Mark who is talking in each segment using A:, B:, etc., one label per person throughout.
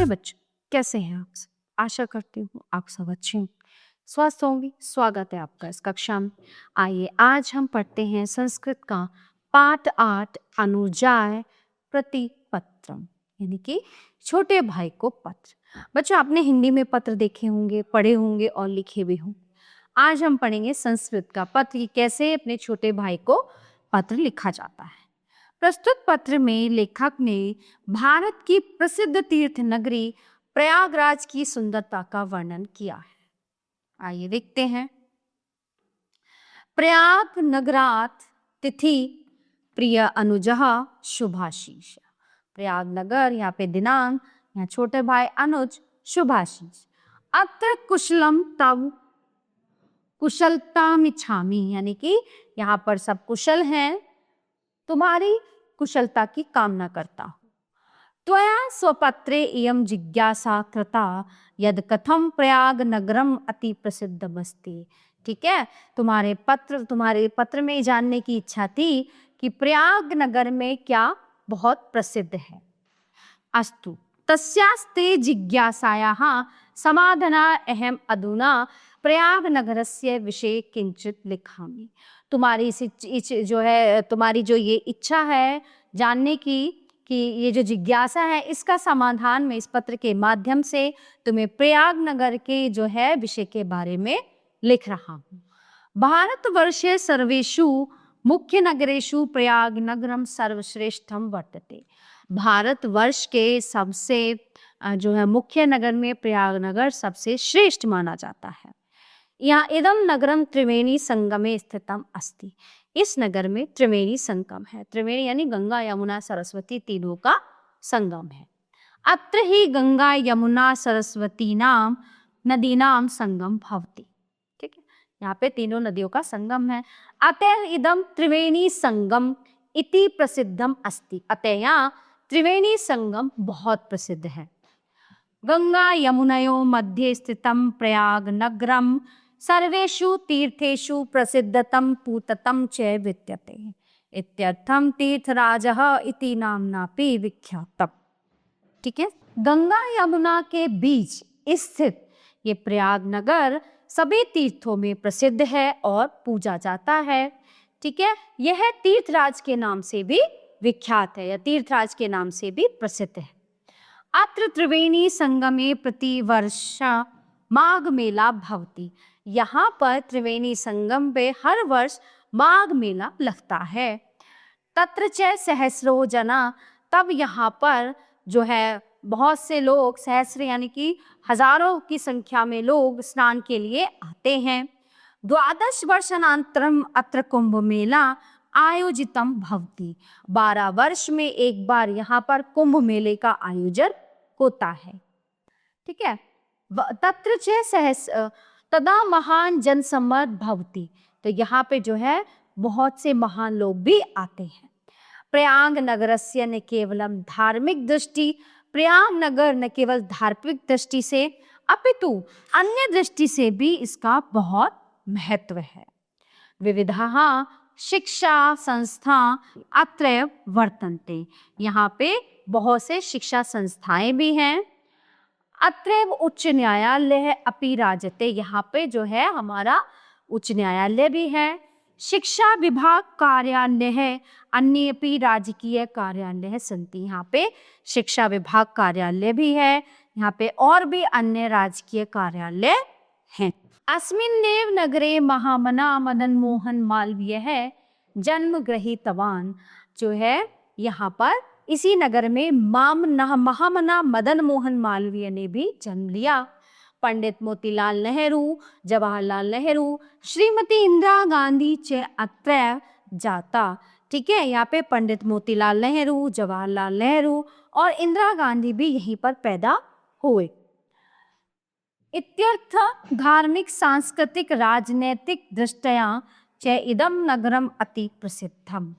A: बच्चों, कैसे हैं आप सब? आशा करती हूँ आप सब अच्छे हों, स्वस्थ होंगे। स्वागत है आपका इस कक्षा में। आइए आज हम पढ़ते हैं संस्कृत का पाठ 8 अनुजाय प्रतिपत्रम, यानी कि छोटे भाई को पत्र। बच्चों, आपने हिंदी में पत्र देखे होंगे, पढ़े होंगे और लिखे भी होंगे। आज हम पढ़ेंगे संस्कृत का पत्र, कि कैसे अपने छोटे भाई को पत्र लिखा जाता है। प्रस्तुत पत्र में लेखक ने भारत की प्रसिद्ध तीर्थ नगरी प्रयागराज की सुंदरता का वर्णन किया है। आइए देखते हैं। प्रयाग नगरात तिथि प्रिय अनुजः शुभाशीष। प्रयाग नगर, यहाँ पे दिनांक, यहाँ छोटे भाई अनुज शुभाशीष। अत्र कुशलम तव कुशलतामिच्छामि, यानी कि यहाँ पर सब कुशल हैं, तुम्हारी कुशलता की कामना करता हूँ। त्वया स्वपत्रे इयं जिज्ञासा कृता यद कथम प्रयाग नगरम अति प्रसिद्धमस्ति। ठीक है, तुम्हारे पत्र में जानने की इच्छा थी कि प्रयाग नगर में क्या बहुत प्रसिद्ध है। अस्तु तस्यास्ते जिज्ञासायाः समाधाना अहम अधुना प्रयाग नगरस्य विषये किंचित लिखामि। तुम्हारी तुम्हारी जो ये इच्छा है जानने की, कि ये जो जिज्ञासा है, इसका समाधान मैं इस पत्र के माध्यम से तुम्हें प्रयाग नगर के जो है विषय के बारे में लिख रहा हूँ। भारतवर्षे सर्वेषु मुख्य नगरेषु प्रयाग नगरम सर्वश्रेष्ठम वर्तते। भारतवर्ष के सबसे जो है मुख्य नगर में प्रयाग नगर सबसे श्रेष्ठ माना जाता है। यहाँ इदम नगरम त्रिवेणी संगमे स्थितम अस्ति। इस नगर में त्रिवेणी संगम है। त्रिवेणी यानी गंगा यमुना सरस्वती तीनों का संगम है। अत्र ही गंगा यमुना सरस्वती नाम नदीनाम संगम भवति। ठीक है, यहाँ पे तीनों नदियों का संगम है। अतः इदम त्रिवेणी संगम इति प्रसिद्धम अस्ति। अतः यहाँ त्रिवेणी संगम बहुत प्रसिद्ध है। गंगा यमुनयोः मध्ये स्थितं प्रयाग नगरम सर्वेषु तीर्थेषु प्रसिद्धतम पूततम च विद्यते इत्यर्थम तीर्थराजः इति नाम्नापि विख्यातम्। ठीक है, गंगा यमुना के बीच स्थित ये प्रयाग नगर सभी तीर्थों में प्रसिद्ध है और पूजा जाता है। ठीक है, यह तीर्थराज के नाम से भी विख्यात है, या तीर्थराज के नाम से भी प्रसिद्ध है। अत्र त्रिवेणी संगमे प्रतिवर्ष माघ मेला भवति। यहाँ पर त्रिवेणी संगम पे हर वर्ष माघ मेला लगता है। तत्र च सहस्रो जना, तब यहाँ पर जो है बहुत से लोग, सहस्र यानी कि हजारों की संख्या में लोग स्नान के लिए आते हैं। 12 वर्षानंतरम अत्र कुंभ मेला आयोजितम भवति। 12 वर्ष में एक बार यहाँ पर कुंभ मेले का आयोजन होता है। ठीक है, तत्र च सहस्र तदा महान जनसम्मर्द भवति। तो यहाँ पे जो है बहुत से महान लोग भी आते हैं। प्रयाग नगरस्य न केवलम धार्मिक दृष्टि, प्रयाग नगर न केवल धार्मिक दृष्टि से अपितु अन्य दृष्टि से भी इसका बहुत महत्व है। विविधाः शिक्षा संस्था अत्र वर्तन्ते। यहाँ पे बहुत से शिक्षा संस्थाएं भी हैं। अत्रैव उच्च न्यायालय अपि राजते। यहाँ पे जो है हमारा उच्च न्यायालय भी है। शिक्षा विभाग कार्यालय है, अन्य अपि राजकीय कार्यालय सन्ति। यहाँ पे शिक्षा विभाग कार्यालय भी है, यहाँ पे और भी अन्य राजकीय कार्यालय हैं। अस्मिन्नेव नगरे महामना मदन मोहन मालवीय है जन्म ग्रहीतवान। जो है यहाँ पर इसी नगर में महामना मदन मोहन मालवीय ने भी जन्म लिया। पंडित मोतीलाल नेहरू, जवाहरलाल नेहरू, श्रीमती इंदिरा गांधी च अत्र जाता। ठीक है, यहाँ पे पंडित मोतीलाल नेहरू, जवाहरलाल नेहरू और इंदिरा गांधी भी यहीं पर पैदा हुए। इत्यर्थ धार्मिक सांस्कृतिक राजनैतिक दृष्टया च इदम नगरम अति प्रसिद्धम।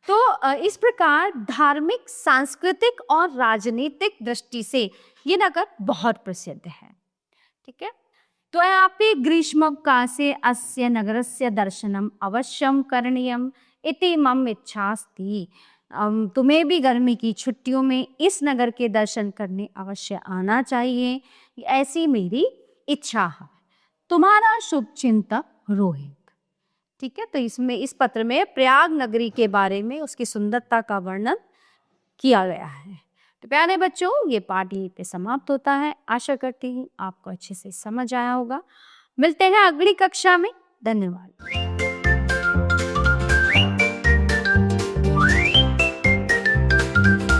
A: तो इस प्रकार धार्मिक सांस्कृतिक और राजनीतिक दृष्टि से ये नगर बहुत प्रसिद्ध है। ठीक है, तो यहाँ ग्रीष्मकाले अस्य नगरस्य दर्शनम अवश्यम करणीयम इति मम इच्छा अस्ति। तुम्हें भी गर्मी की छुट्टियों में इस नगर के दर्शन करने अवश्य आना चाहिए, ऐसी मेरी इच्छा है। तुम्हारा शुभचिंतक रोहित। ठीक है, तो इसमें इस पत्र में प्रयाग नगरी के बारे में उसकी सुंदरता का वर्णन किया गया है। तो प्यारे बच्चों, ये पाठ यहीं पे समाप्त होता है। आशा करती हूँ आपको अच्छे से समझ आया होगा। मिलते हैं अगली कक्षा में। धन्यवाद।